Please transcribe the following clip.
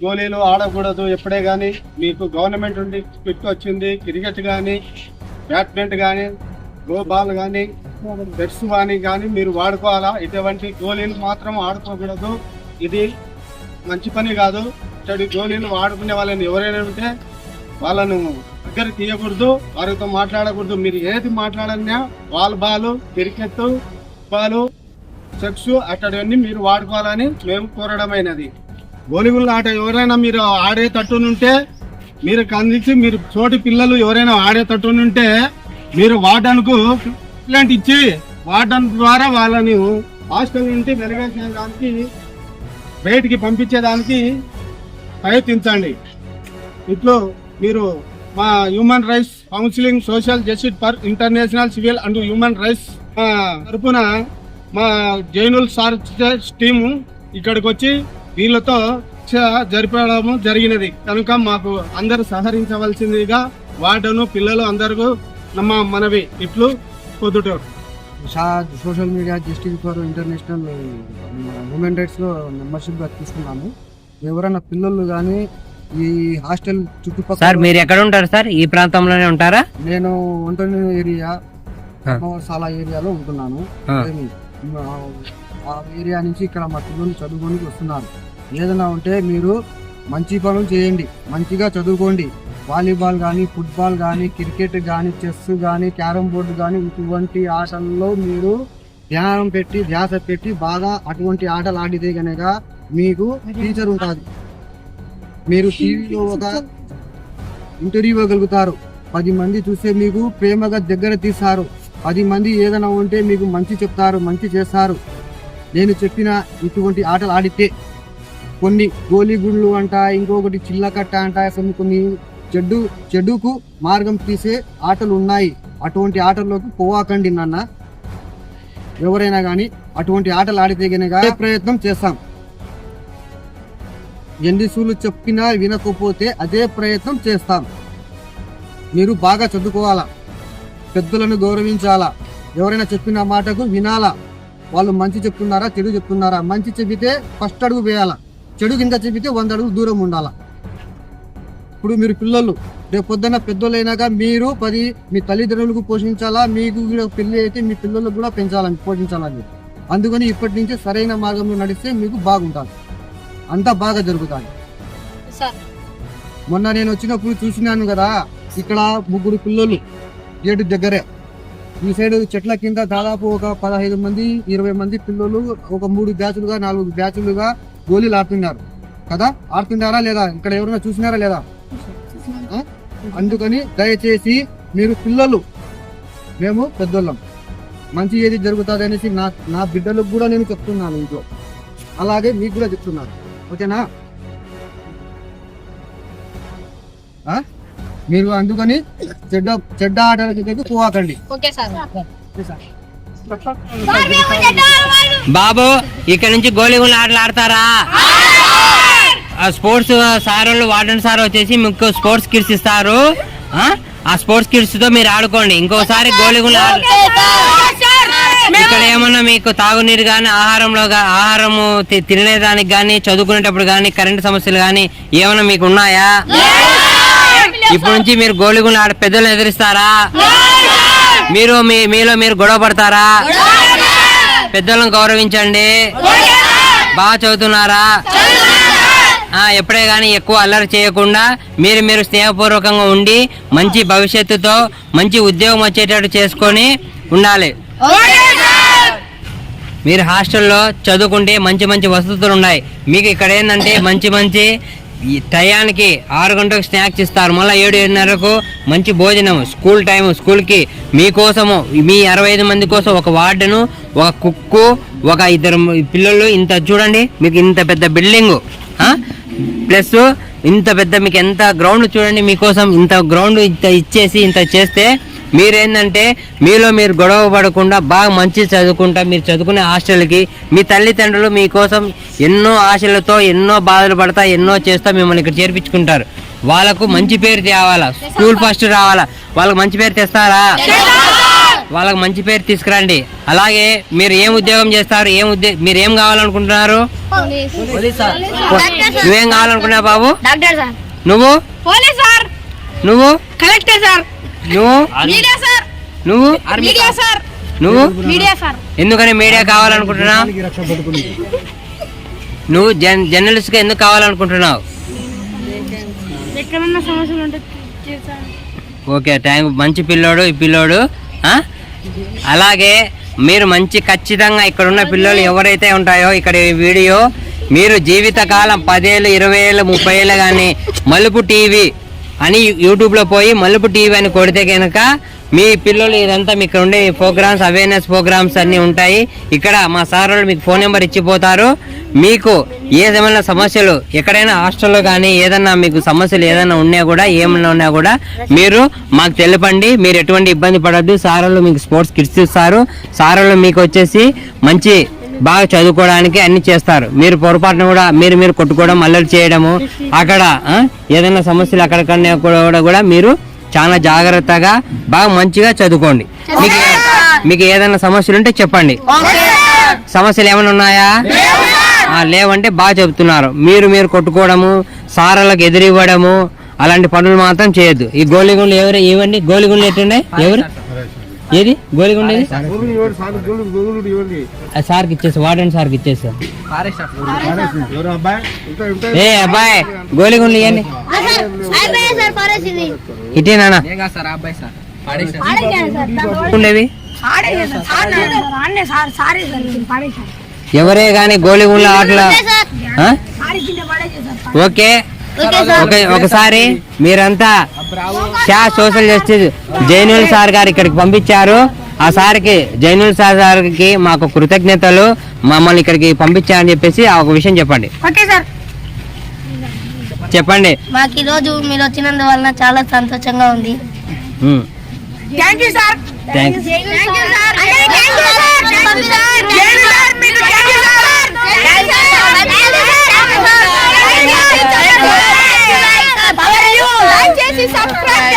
గోళీలు ఆడకూడదు ఎప్పుడే గానీ. మీకు గవర్నమెంట్ నుండి కిట్ వచ్చింది. క్రికెట్ గానీ, బ్యాడ్మింటన్ గానీ, గో బాల్ గానీ, బెట్స్ కానీ మీరు వాడుకోవాలా. ఇటువంటి గోళీలు మాత్రం ఆడుకోకూడదు. ఇది మంచి పని కాదు. ఇటువంటి గోళీలు వాడుకునే వాళ్ళని ఎవరైనా ఉంటే వాళ్ళను దగ్గర తీయకూడదు, వారితో మాట్లాడకూడదు. మీరు ఏది మాట్లాడన్నా బాలు, క్రికెట్ బాలు, సెక్స్ అటువంటివన్నీ మీరు వాడుకోవాలని మేము కోరడమైనది. గోళీగుళ్ళ ఆట ఎవరైనా మీరు ఆడేటట్టునుంటే మీరు కందించి, మీరు చోటి పిల్లలు ఎవరైనా ఆడేటట్టునుంటే మీరు వార్డన్కు కంప్లైంట్ ఇచ్చి వార్డన్ ద్వారా వాళ్ళని హాస్టల్ నుండి వెలివేసేదానికి, బయటికి పంపించేదానికి ప్రయత్నించండి. ఇట్లు మీరు మా human rights counselling social justice for international civil and human rights తరఫున మా జైనుల్ సార్ టీము ఇక్కడికి వచ్చి వీళ్ళతో జరిపడం జరిగినది. కనుక మాకు అందరూ సహకరించవలసిందిగా వార్డను పిల్లలు అందరూ మా మనవి. ఇట్లు Proddatur social media justice for international human rights లో మెంబర్షిప్ గా తీసుకున్నాము. ఎవరైనా పిల్లలు కానీ ఈ హాస్టల్ చుట్టుపక్కల. సార్ మీరు ఎక్కడ ఉంటారు సార్? ఈ ప్రాంతంలోనే ఉంటారా? నేను ఒంటరి ఏరియా, చాలా ఏరియాలో ఉంటున్నాను. ఆ ఏరియా నుంచి ఇక్కడ మా పిల్లలు చదువుకోనికి వస్తున్నారు. ఏదైనా ఉంటే మీరు మంచి పనులు చేయండి, మంచిగా చదువుకోండి. వాలీబాల్ కానీ, ఫుట్బాల్ కానీ, క్రికెట్ కానీ, చెస్ కానీ, క్యారమ్ బోర్డు కానీ, ఇటువంటి ఆటల్లో మీరు ధ్యాస పెట్టి బాగా అటువంటి ఆటలు ఆడితే కనుక మీకు టీచర్ ఉంటుంది. మీరు టీవీలో ఒక ఇంటర్వ్యూ ఇవ్వగలుగుతారు. 10 మంది చూస్తే మీకు ప్రేమగా దగ్గర తీస్తారు. 10 మంది ఏదైనా ఉంటే మీకు మంచి చెప్తారు, మంచి చేస్తారు. నేను చెప్పిన ఇటువంటి ఆటలు ఆడితే కొన్ని గోలీగుండ్లు అంట, ఇంకొకటి చిల్లకట్ట అంట, కొన్ని చెడుకు మార్గం తీసే ఆటలు ఉన్నాయి. అటువంటి ఆటల్లోకి పోవాకండి నాన్న. ఎవరైనా కానీ అటువంటి ఆటలు ఆడితే కనుక ప్రయత్నం చేస్తాం. ఎన్నిసూలు చెప్పినా వినకపోతే అదే ప్రయత్నం చేస్తాం. మీరు బాగా చదువుకోవాలా, పెద్దలను గౌరవించాలా, ఎవరైనా చెప్పిన మాటకు వినాలా. వాళ్ళు మంచి చెప్తున్నారా, చెడు చెప్తున్నారా? మంచి చెబితే ఫస్ట్ అడుగు వేయాలా, చెడు కింద చెబితే 100 అడుగు దూరం ఉండాలా. ఇప్పుడు మీరు పిల్లలు రేపు పొద్దున్న పెద్దోళ్ళైనాక మీరు 10 మీ తల్లిదండ్రులకు పోషించాలా, మీకు పెళ్లి అయితే మీ పిల్లలకు కూడా పెంచాలని పోషించాలని. అందుకని ఇప్పటి నుంచి సరైన మార్గంలో నడిస్తే మీకు బాగుంటుంది, అంతా బాగా జరుగుతుంది. మొన్న నేను వచ్చినప్పుడు చూసినాను కదా, ఇక్కడ 3 పిల్లలు గేటు దగ్గరే, ఈ సైడ్ చెట్ల కింద దాదాపు ఒక 15 మంది 20 మంది పిల్లలు ఒక 3 బ్యాచులుగా 4 బ్యాచులుగా గోళీలు ఆడుతున్నారు కదా. ఆడుతున్నారా లేదా? ఇక్కడ ఎవరైనా చూసినారా లేదా? అందుకని దయచేసి మీరు పిల్లలు, మేము పెద్దోళ్ళం, మంచి ఏది జరుగుతుంది అనేసి నా బిడ్డలకు కూడా నేను చెప్తున్నాను ఇంట్లో, అలాగే మీకు కూడా చెప్తున్నాను. ఓకేనా? మీరు అందుకని చెడ్డ ఆటలకి పోవాకండి. బాబు ఇక్కడ నుంచి గోళీగుండ్ల ఆటలు ఆడతారా? స్పోర్ట్స్ సార్ వాళ్ళు, వార్డెన్ సార్ వచ్చేసి మీకు స్పోర్ట్స్ కిట్స్ ఇస్తారు. ఆ స్పోర్ట్స్ కిట్స్ తో మీరు ఆడుకోండి. ఇంకోసారి గోళీగుండ్ల ఇక్కడ ఏమన్నా మీకు తాగునీరు కానీ, ఆహారము తినేదానికి కానీ, చదువుకునేటప్పుడు కానీ, కరెంటు సమస్యలు కానీ ఏమన్నా మీకు ఉన్నాయా? ఇప్పటి నుంచి మీరు గోళీగుండ్ల ఆడ పెద్దలను ఎదిరిస్తారా? మీలో మీరు గొడవ పడతారా? పెద్దలను గౌరవించండి. బాగా చదువుతున్నారా? ఎప్పుడే కానీ ఎక్కువ అల్లరి చేయకుండా మీరు స్నేహపూర్వకంగా ఉండి మంచి భవిష్యత్తుతో మంచి ఉద్యోగం వచ్చేటట్టు చేసుకొని ఉండాలి. మీరు హాస్టల్లో చదువుకుంటే మంచి మంచి వసతులు ఉన్నాయి. మీకు ఇక్కడ ఏంటంటే మంచి టయానికి 6 గంటలకు స్నాక్స్ ఇస్తారు. మళ్ళీ 7:30కు మంచి భోజనం. స్కూల్ టైము, స్కూల్కి మీకోసము, మీ 65 మంది కోసం ఒక వార్డెను, ఒక కుక్కు, ఒక 2 పిల్లలు. ఇంత చూడండి, మీకు ఇంత పెద్ద బిల్డింగు ప్లస్ ఇంత పెద్ద, మీకు ఎంత గ్రౌండ్ చూడండి. మీకోసం ఇంత గ్రౌండ్ ఇంత ఇచ్చేసి ఇంత చేస్తే మీరేంటంటే మీలో మీరు గొడవ పడకుండా బాగా మంచి చదువుకుంటా మీరు చదువుకునే హాస్టల్కి మీ తల్లిదండ్రులు మీకోసం ఎన్నో ఆశలతో ఎన్నో బాధలు పడతా ఎన్నో చేస్తా మిమ్మల్ని ఇక్కడ చేర్పించుకుంటారు. వాళ్ళకు మంచి పేరు తేవాలా, స్కూల్ ఫస్ట్ రావాలా, వాళ్ళకు మంచి పేరు తెస్తారా? వాళ్ళకి మంచి పేరు తీసుకురండి. అలాగే మీరు ఏం ఉద్యోగం చేస్తారు, మీరు ఏం కావాలనుకుంటున్నారు? నువ్వేం కావాలనుకున్నావు బాబు? Doctor sir. నువ్వు? Police sir. నువ్వు? Collector sir. నువ్వు? Media sir. నువ్వు? Media sir. నువ్వు? Media sir. ఎందుకని మీడియా కావాలనుకుంటున్నావు? నువ్వు జర్నలిస్ట్ గా ఎందుకు కావాలనుకుంటున్నావు? ఎక్కడన్నా సమస్యలు ఉంటే చేస్తాను. Okay, thank. మంచి పిల్లోడు ఈ పిల్లోడు. అలాగే మీరు మంచి ఖచ్చితంగా ఇక్కడ ఉన్న పిల్లలు ఎవరైతే ఉంటాయో ఇక్కడ ఈ వీడియో మీరు జీవితకాలం 10 ఏళ్ళు 20 ఏళ్ళు 30 ఏళ్ళు కానీ మలుపు టీవీ అని యూట్యూబ్లో పోయి మలుపు టీవీ అని కొడితే కనుక మీ పిల్లలు ఇదంతా మీకు ఉండే ప్రోగ్రామ్స్ అవేర్నెస్ ప్రోగ్రామ్స్ అన్నీ ఉంటాయి. ఇక్కడ మా సార్ వాళ్ళు మీకు ఫోన్ నెంబర్ ఇచ్చిపోతారు. మీకు ఏదేమైనా సమస్యలు ఎక్కడైనా హాస్టల్లో కానీ ఏదన్నా మీకు సమస్యలు ఏదైనా ఉన్నా కూడా ఏమన్నా ఉన్నా కూడా మీరు మాకు తెలపండి. మీరు ఎటువంటి ఇబ్బంది పడద్దు. సార్ వాళ్ళు మీకు స్పోర్ట్స్ కిట్స్ ఇస్తారు. సార్ వాళ్ళు మీకు వచ్చేసి మంచి బాగా చదువుకోవడానికి అన్ని చేస్తారు. మీరు పొరపాటున కూడా మీరు కొట్టుకోవడం అల్లరి చేయడము అక్కడ ఏదైనా సమస్యలు అక్కడికన్నా కూడా మీరు చాలా జాగ్రత్తగా బాగా మంచిగా చదువుకోండి. మీకు ఏదైనా సమస్యలు ఉంటే చెప్పండి. సమస్యలు ఏమైనా ఉన్నాయా? లేవంటే బాగా చెబుతున్నారు. మీరు కొట్టుకోవడము సారాలకు ఎదురివ్వడము అలాంటి పనులు మాత్రం చేయొద్దు. ఈ గోలిగుండ్లు ఎవరు ఇవ్వండి. గోలిగుండ్లు ఎట్టుండే ఎవరు ఏది గోలిగుండేది? సార్కి ఇచ్చేసి వార్డెన్ సార్కి ఇచ్చేసా. ఏ అబ్బాయి గోలిగుండ్లు ఇవ్వండి. ఇటేనా ఉండేవి? ఎవరే గాని గోలిగుండ్ల ఆటలు. ఓకే, ఒకసారి మీరంతా సోషల్ జస్టిస్ జైనుల్ సార్ గారు ఇక్కడికి పంపించారు. ఆ సార్కి జైనుల్ సార్కి మాకు కృతజ్ఞతలు. మమ్మల్ని ఇక్కడికి పంపించారని చెప్పేసి ఒక విషయం చెప్పండి. చెప్పండి. మాకు ఈ రోజు మీరు వచ్చినందువలన చాలా సంతోషంగా ఉంది. Subscribe.